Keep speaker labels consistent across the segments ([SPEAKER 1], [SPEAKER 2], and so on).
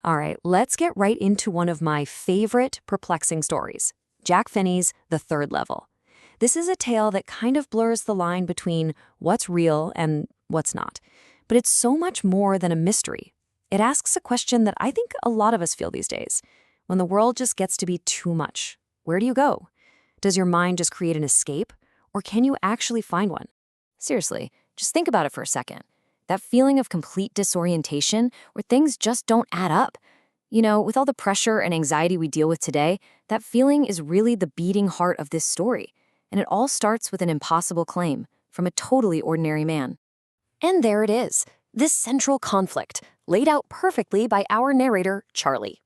[SPEAKER 1] All right, let's get right into one of my favorite perplexing stories, Jack Finney's The Third Level. This is a tale that kind of blurs the line between what's real and what's not. But it's so much more than a mystery. It asks a question that I think a lot of us feel these days. When the world just gets to be too much, where do you go? Does your mind just create an escape? Or can you actually find one? Seriously, just think about it for a second. That feeling of complete disorientation where things just don't add up. You know, with all the pressure and anxiety we deal with today, that feeling is really the beating heart of this story. And it all starts with an impossible claim from a totally ordinary man. And there it is, this central conflict, laid out perfectly by our narrator, Charley.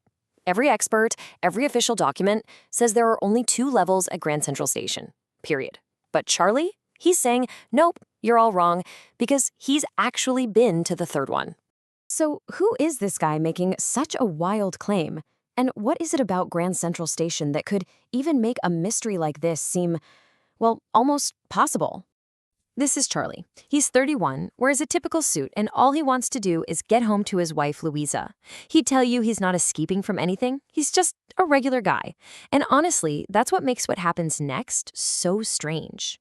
[SPEAKER 1] Every expert, every official document says there are only 2 levels at Grand Central Station, period. But Charley, he's saying, nope, you're all wrong, because he's actually been to the 3rd one. So who is this guy making such a wild claim? And what is it about Grand Central Station that could even make a mystery like this seem, well, almost possible? This is Charley. He's 31, wears a typical suit, and all he wants to do is get home to his wife, Louisa. He'd tell you he's not escaping from anything. He's just a regular guy. And honestly, that's what makes what happens next so strange.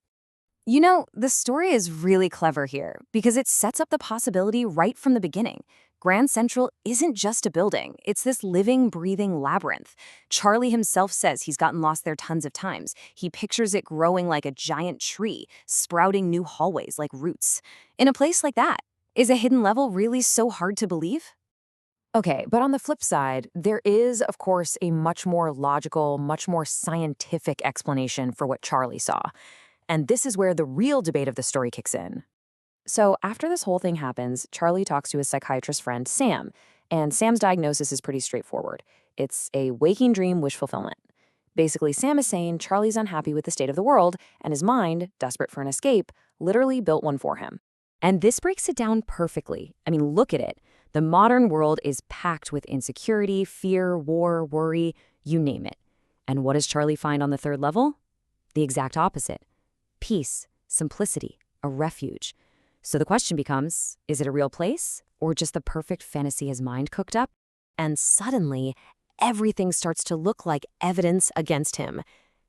[SPEAKER 1] You know, the story is really clever here because it sets up the possibility right from the beginning. Grand Central isn't just a building. It's this living, breathing labyrinth. Charley himself says he's gotten lost there tons of times. He pictures it growing like a giant tree, sprouting new hallways like roots. In a place like that, is a hidden level really so hard to believe? Okay, but on the flip side, there is, of course, a much more logical, much more scientific explanation for what Charley saw. And this is where the real debate of the story kicks in. So after this whole thing happens, Charley talks to his psychiatrist friend, Sam, and Sam's diagnosis is pretty straightforward. It's a waking dream wish fulfillment. Basically, Sam is saying Charley's unhappy with the state of the world, and his mind, desperate for an escape, literally built one for him. And this breaks it down perfectly. I mean, look at it. The modern world is packed with insecurity, fear, war, worry, you name it. And what does Charley find on the 3rd level? The exact opposite. Peace, simplicity, a refuge. So the question becomes, is it a real place or just the perfect fantasy his mind cooked up? And suddenly, everything starts to look like evidence against him.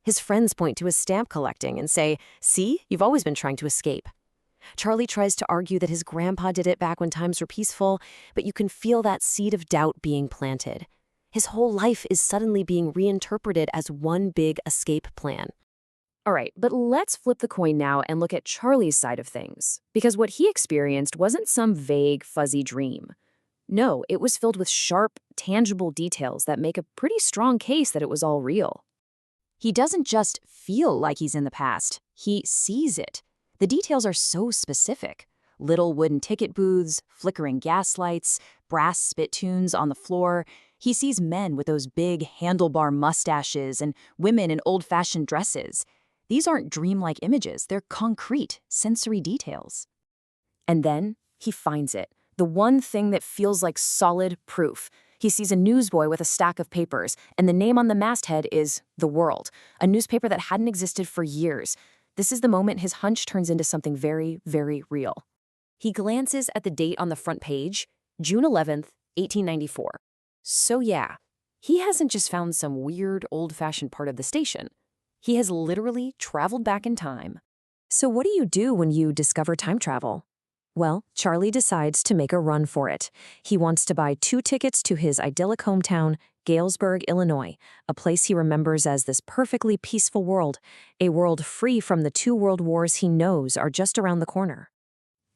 [SPEAKER 1] His friends point to his stamp collecting and say, see, you've always been trying to escape. Charley tries to argue that his grandpa did it back when times were peaceful, but you can feel that seed of doubt being planted. His whole life is suddenly being reinterpreted as one big escape plan. All right, but let's flip the coin now and look at Charley's side of things, because what he experienced wasn't some vague, fuzzy dream. No, it was filled with sharp, tangible details that make a pretty strong case that it was all real. He doesn't just feel like he's in the past, he sees it. The details are so specific. Little wooden ticket booths, flickering gas lights, brass spittoons on the floor. He sees men with those big handlebar mustaches and women in old-fashioned dresses. These aren't dreamlike images, they're concrete, sensory details. And then he finds it, the one thing that feels like solid proof. He sees a newsboy with a stack of papers, and the name on the masthead is The World, a newspaper that hadn't existed for years. This is the moment his hunch turns into something very, very real. He glances at the date on the front page, June 11th, 1894. So yeah, he hasn't just found some weird, old-fashioned part of the station. He has literally traveled back in time. So what do you do when you discover time travel? Well, Charley decides to make a run for it. He wants to buy 2 tickets to his idyllic hometown, Galesburg, Illinois, a place he remembers as this perfectly peaceful world, a world free from the 2 world wars he knows are just around the corner.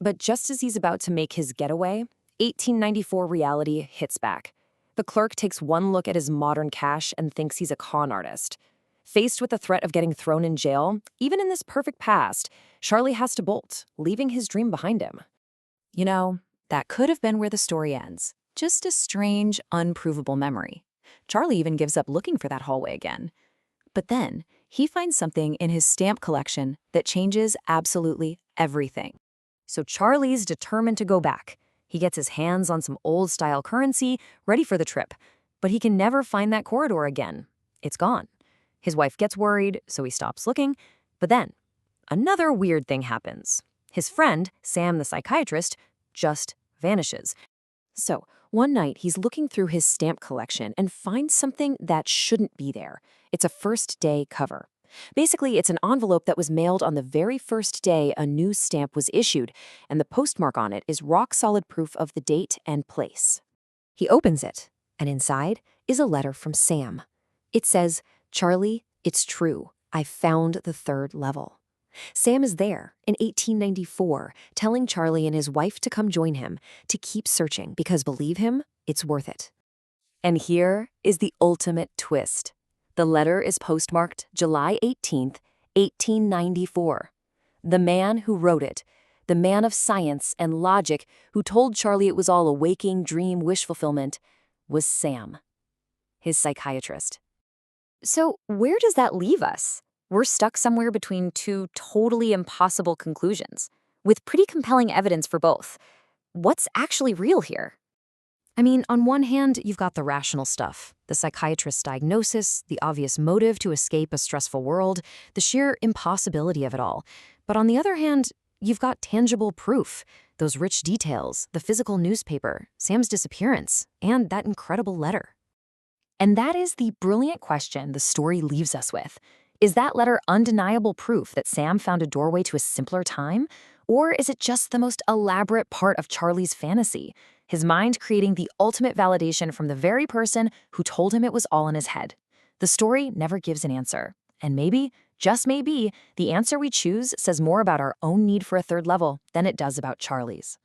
[SPEAKER 1] But just as he's about to make his getaway, 1894 reality hits back. The clerk takes one look at his modern cash and thinks he's a con artist. Faced with the threat of getting thrown in jail, even in this perfect past, Charley has to bolt, leaving his dream behind him. You know, that could have been where the story ends. Just a strange, unprovable memory. Charley even gives up looking for that hallway again. But then, he finds something in his stamp collection that changes absolutely everything. So Charley's determined to go back. He gets his hands on some old-style currency, ready for the trip. But he can never find that corridor again. It's gone. His wife gets worried, so he stops looking. But then, another weird thing happens. His friend, Sam the psychiatrist, just vanishes. So, One night, he's looking through his stamp collection and finds something that shouldn't be there. It's a first-day cover. Basically, it's an envelope that was mailed on the very first day a new stamp was issued, and the postmark on it is rock-solid proof of the date and place. He opens it, and inside is a letter from Sam. It says, "Charlie, it's true. I found the third level." Sam is there in 1894, telling Charlie and his wife to come join him, to keep searching, because believe him, it's worth it. And here is the ultimate twist. The letter is postmarked July 18th, 1894. The man who wrote it, the man of science and logic who told Charlie it was all a waking dream wish fulfillment, was Sam, his psychiatrist. So where does that leave us? We're stuck somewhere between two totally impossible conclusions, with pretty compelling evidence for both. What's actually real here? I mean, on one hand, you've got the rational stuff, the psychiatrist's diagnosis, the obvious motive to escape a stressful world, the sheer impossibility of it all. But on the other hand, you've got tangible proof, those rich details, the physical newspaper, Sam's disappearance, and that incredible letter. And that is the brilliant question the story leaves us with. Is that letter undeniable proof that Sam found a doorway to a simpler time? Or is it just the most elaborate part of Charlie's fantasy, his mind creating the ultimate validation from the very person who told him it was all in his head? The story never gives an answer. And maybe, just maybe, the answer we choose says more about our own need for a third level than it does about Charlie's.